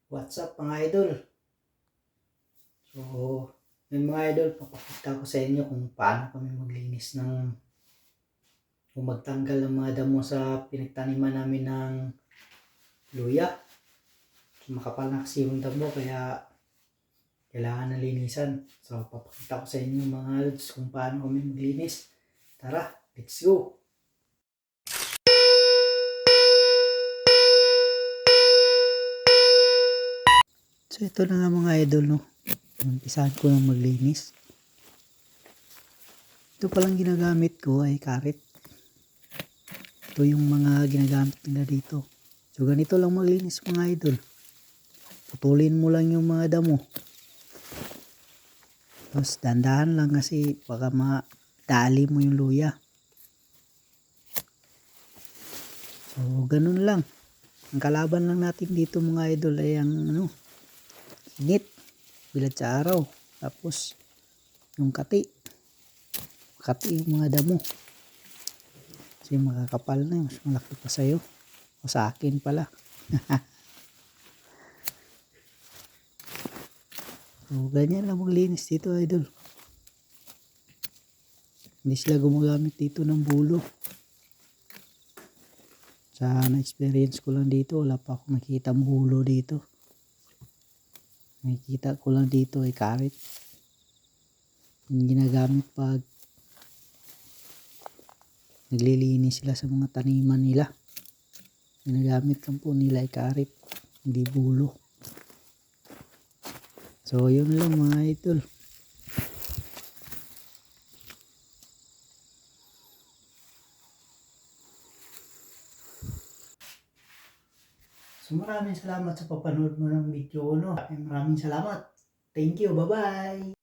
What's up mga idol? So, yung mga idol, papakita ko sa inyo kung paano kami maglinis kung magtanggal ng mga damo sa pinagtaniman namin ng luya. So, makapal na kasi yung damo kaya kailangan na linisan. So, papakita ko sa inyo mga idol kung paano kami maglinis. Tara, let's go! So, ito na nga mga idol, no? Umpisahan ko ng maglinis. Ito palang ginagamit ko ay karit. Ito yung mga ginagamit nila dito. So ganito lang maglinis mga idol. Putulin mo lang yung mga damo. Tapos dandahan lang kasi baka madali mo yung luya. So ganun lang. Ang kalaban lang natin dito mga idol ay ang init. Bilad sa araw. Tapos yung kati. Kati yung mga damo. Kasi makakapal na yun. Mas malaki pa sa'yo. O sa akin pala. So, ganyan lang maglinis dito idol. Hindi sila gumagamit dito ng bulo. Sa na-experience ko lang dito, wala pa akong nakita bulo dito. Nakikita ko lang dito ay karit. Yung ginagamit pag naglilinis sila sa mga taniman nila. Ginagamit lang po nila ay karit, hindi bulo. So yun lang mga idol. So maraming salamat sa papanood mo ng video, no? Maraming salamat. Thank you, bye-bye!